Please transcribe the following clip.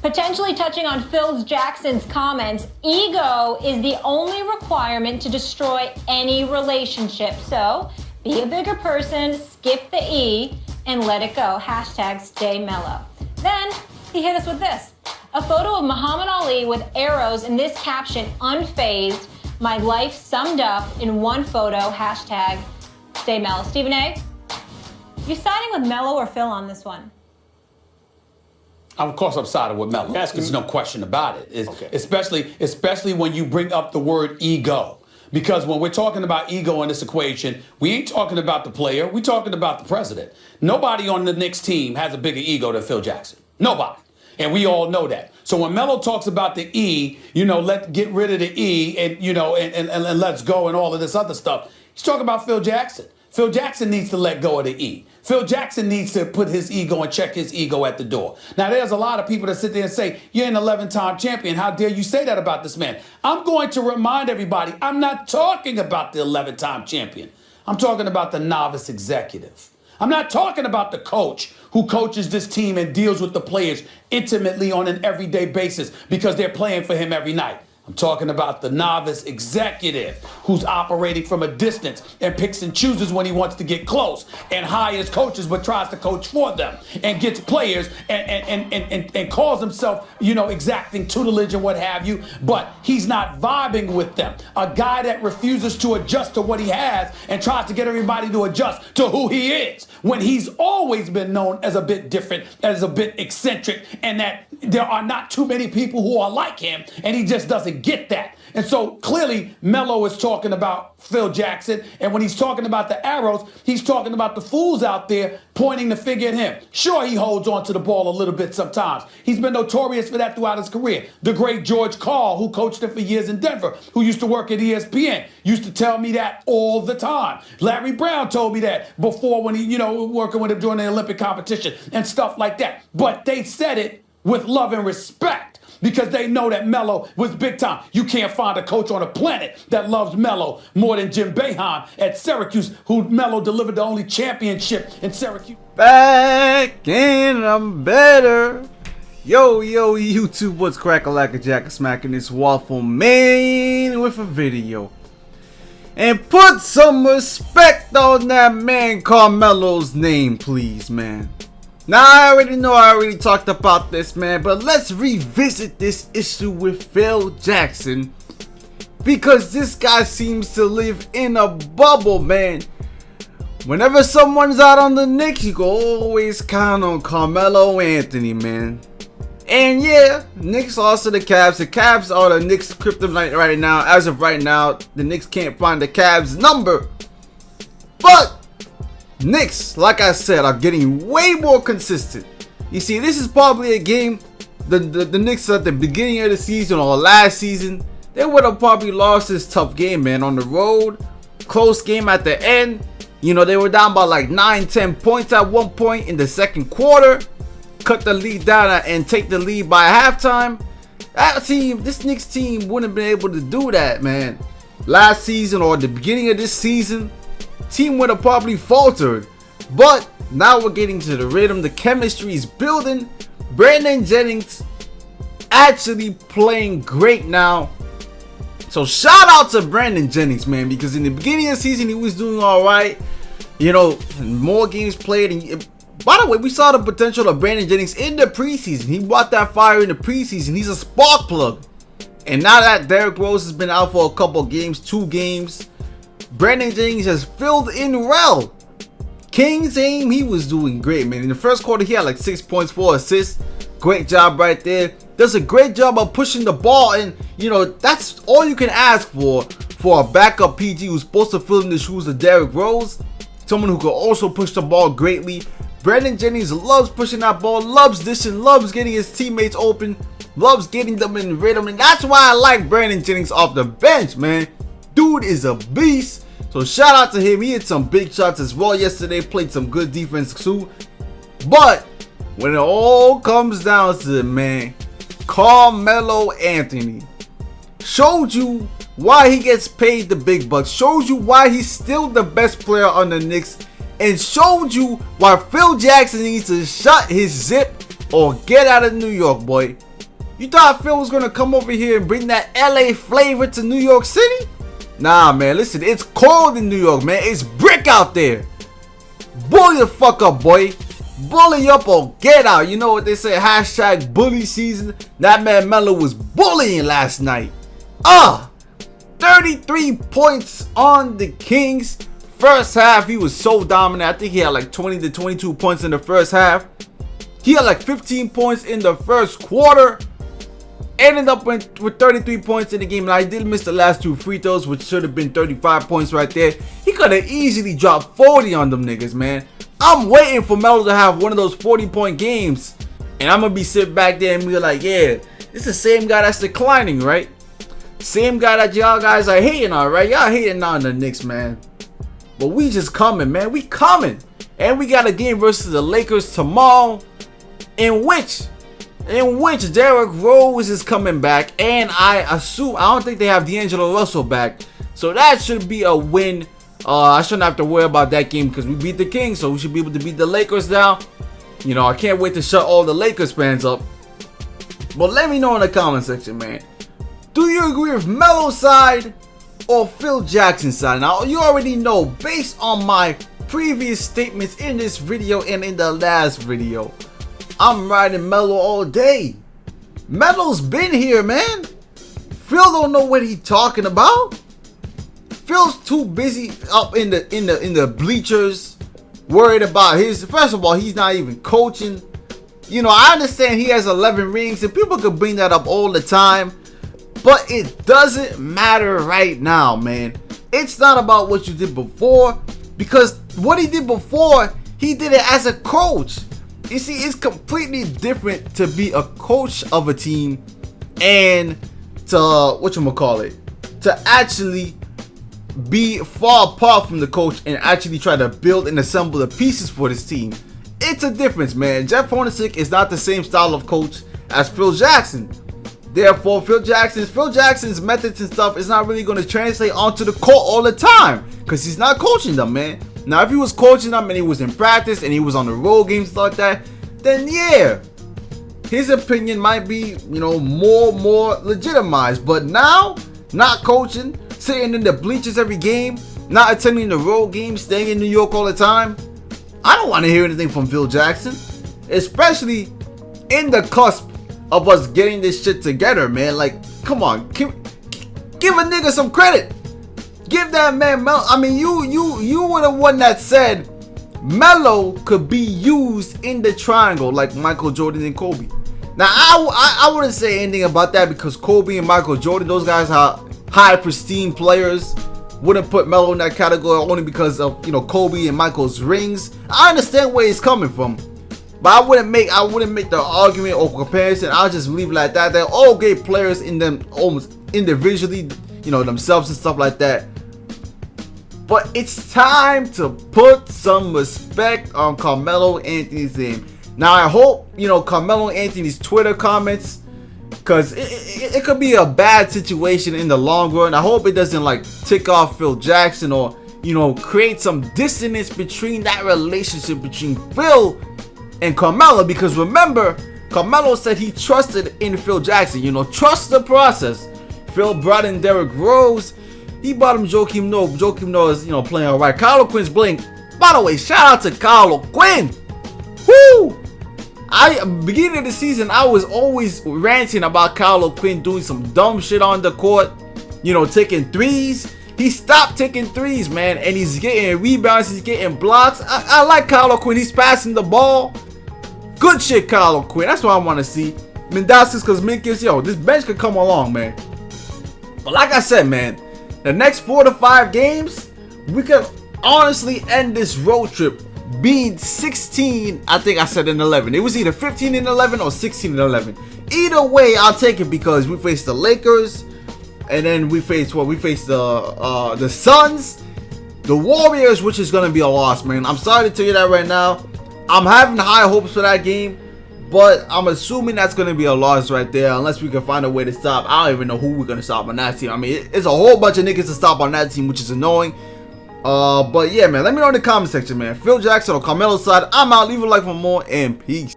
Potentially touching on Phil Jackson's comments, ego is the only requirement to destroy any relationship. So be a bigger person, skip the E, and let it go. Hashtag stay mellow. Then he hit us with this. A photo of Muhammad Ali with arrows and this caption, unfazed, my life summed up in one photo, hashtag stay mellow. Stephen A., you siding with Melo or Phil on this one? Of course, I'm siding with Melo. There's no question about it. Okay. Especially when you bring up the word ego. Because when we're talking about ego in this equation, we ain't talking about the player. We're talking about the president. Nobody on the Knicks team has a bigger ego than Phil Jackson. Nobody. And we all know that. So when Melo talks about the E, let's get rid of the E and, and let's go and all of this other stuff, he's talking about Phil Jackson. Phil Jackson needs to let go of the E. Phil Jackson needs to put his ego and check his ego at the door. Now, there's a lot of people that sit there and say, you're an 11-time champion. How dare you say that about this man? I'm going to remind everybody, I'm not talking about the 11-time champion. I'm talking about the novice executive. I'm not talking about the coach who coaches this team and deals with the players intimately on an everyday basis because they're playing for him every night. I'm talking about the novice executive who's operating from a distance and picks and chooses when he wants to get close and hires coaches but tries to coach for them and gets players and calls himself, exacting tutelage and what have you, but he's not vibing with them. A guy that refuses to adjust to what he has and tries to get everybody to adjust to who he is when he's always been known as a bit different, as a bit eccentric, and that there are not too many people who are like him, and he just doesn't get that. And so clearly Melo is talking about Phil Jackson, and when he's talking about the arrows, he's talking about the fools out there pointing the finger at him. Sure, he holds on to the ball a little bit sometimes. He's been notorious for that throughout his career. The great George Karl, who coached him for years in Denver, who used to work at ESPN, used to tell me that all the time. Larry Brown told me that before when he, working with him during the Olympic competition and stuff like that. But they said it with love and respect because they know that Melo was big time. You can't find a coach on the planet that loves Melo more than Jim Boeheim at Syracuse, who Melo delivered the only championship in Syracuse. Back and I'm better. Yo, YouTube, what's crackalackajackasmacin? It's Waffleman with a video. And put some respect on that man Carmelo's name, please, man. Now, I already talked about this, man, but let's revisit this issue with Phil Jackson because this guy seems to live in a bubble, man. Whenever someone's out on the Knicks, you can always count on Carmelo Anthony, man. And yeah, Knicks lost to the Cavs. The Cavs are the Knicks kryptonite right now. As of right now, the Knicks can't find the Cavs number. But Knicks, like I said, are getting way more consistent. You see, this is probably a game the Knicks at the beginning of the season or last season, they would have probably lost this tough game, man, on the road. Close game at the end. They were down by like 9-10 points at one point in the second quarter. Cut the lead down and take the lead by halftime. This Knicks team wouldn't have been able to do that, man. Last season or the beginning of this season, team would have probably faltered. But now we're getting to the rhythm. The chemistry is building. Brandon Jennings actually playing great now. So shout out to Brandon Jennings, man, because in the beginning of the season he was doing all right. More games played. And by the way, we saw the potential of Brandon Jennings in the preseason. He brought that fire in the preseason. He's a spark plug. And now that Derrick Rose has been out for a couple games, 2 games, Brandon Jennings has filled in well. King's aim, he was doing great, man. In the first quarter, he had like 6 points, 4 assists. Great job right there. Does a great job of pushing the ball, and that's all you can ask for a backup PG who's supposed to fill in the shoes of Derrick Rose. Someone who can also push the ball greatly. Brandon Jennings loves pushing that ball, loves dishing, loves getting his teammates open, loves getting them in rhythm, and that's why I like Brandon Jennings off the bench, man. Dude is a beast. So shout out to him. He hit some big shots as well yesterday. Played some good defense too. But when it all comes down to it, man, Carmelo Anthony showed you why he gets paid the big bucks. Showed you why he's still the best player on the Knicks. And showed you why Phil Jackson needs to shut his zip or get out of New York, boy. You thought Phil was gonna come over here and bring that LA flavor to New York City? Nah, man, listen, it's cold in New York, man. It's brick out there. Bully the fuck up, boy. Bully up or get out. You know what they say, hashtag bully season. That man Melo was bullying last night. 33 points on the Kings. First half, he was so dominant. I think he had like 20 to 22 points in the first half. He had like 15 points in the first quarter. Ended up with 33 points in the game. And I did miss the last 2 free throws, which should have been 35 points right there. He could have easily dropped 40 on them niggas, man. I'm waiting for Melo to have one of those 40-point games. And I'm going to be sitting back there and be like, yeah, it's the same guy that's declining, right? Same guy that y'all guys are hating on, right? Y'all hating on the Knicks, man. But we just coming, man. We coming. And we got a game versus the Lakers tomorrow. In which Derrick Rose is coming back. And I don't think they have D'Angelo Russell back. So that should be a win. I shouldn't have to worry about that game because we beat the Kings. So we should be able to beat the Lakers now. You know, I can't wait to shut all the Lakers fans up. But let me know in the comment section, man. Do you agree with Melo's side or Phil Jackson's side? Now, you already know, based on my previous statements in this video and in the last video, I'm riding Melo all day. Melo's been here, man. Phil don't know what he's talking about. Phil's too busy up in the bleachers, worried about his. First of all, he's not even coaching. You know, I understand he has 11 rings, and people could bring that up all the time. But it doesn't matter right now, man. It's not about what you did before, because what he did before, he did it as a coach. You see, it's completely different to be a coach of a team and to actually be far apart from the coach and actually try to build and assemble the pieces for this team. It's a difference, man. Jeff Hornacek is not the same style of coach as Phil Jackson. Therefore, Phil Jackson's methods and stuff is not really going to translate onto the court all the time because he's not coaching them, man. Now, if he was coaching them and he was in practice and he was on the road games like that, then yeah, his opinion might be, you know, more legitimized. But now, not coaching, sitting in the bleachers every game, not attending the road games, staying in New York all the time, I don't want to hear anything from Phil Jackson, especially in the cusp of us getting this shit together, man. Like, come on, give a nigga some credit. Give that man Melo. I mean, you were the one that said Melo could be used in the triangle like Michael Jordan and Kobe. Now, I wouldn't say anything about that because Kobe and Michael Jordan, those guys are high pristine players. Wouldn't put Melo in that category only because of, you know, Kobe and Michael's rings. I understand where he's coming from. But I wouldn't make the argument or comparison. I'll just leave it like that. They're all great players in them almost individually, you know, themselves and stuff like that. But it's time to put some respect on Carmelo Anthony's name. Now I hope, you know, Carmelo Anthony's Twitter comments, because it could be a bad situation in the long run. I hope it doesn't like tick off Phil Jackson or, you know, create some dissonance between that relationship between Phil and Carmelo, because remember, Carmelo said he trusted in Phil Jackson. You know, trust the process. Phil brought in Derrick Rose. He brought him Joakim Noah. Joakim Noah is, you know, playing all right. Kyle Quinn's playing. By the way, shout out to Kyle Quinn. Woo! Beginning of the season, I was always ranting about Kyle Quinn doing some dumb shit on the court. You know, taking threes. He stopped taking threes, man, and he's getting rebounds. He's getting blocks. I like Kyle Quinn. He's passing the ball. Good shit, Kyle Quinn. That's what I want to see. Mendoza's because Minkus, yo, this bench could come along, man. But like I said, man, the next 4 to 5 games, we could honestly end this road trip being 16, I think I said in 11. It was either 15 and 11 or 16 and 11. Either way, I'll take it because we face the Lakers, and then we face what? We face the Suns, the Warriors, which is gonna be a loss, man. I'm sorry to tell you that right now. I'm having high hopes for that game, but I'm assuming that's gonna be a loss right there unless we can find a way to stop. I don't even know who we're gonna stop on that team. I mean, it's a whole bunch of niggas to stop on that team, which is annoying. But yeah, man, let me know in the comment section, man. Phil Jackson or Carmelo's side. I'm out. Leave a like for more, and peace.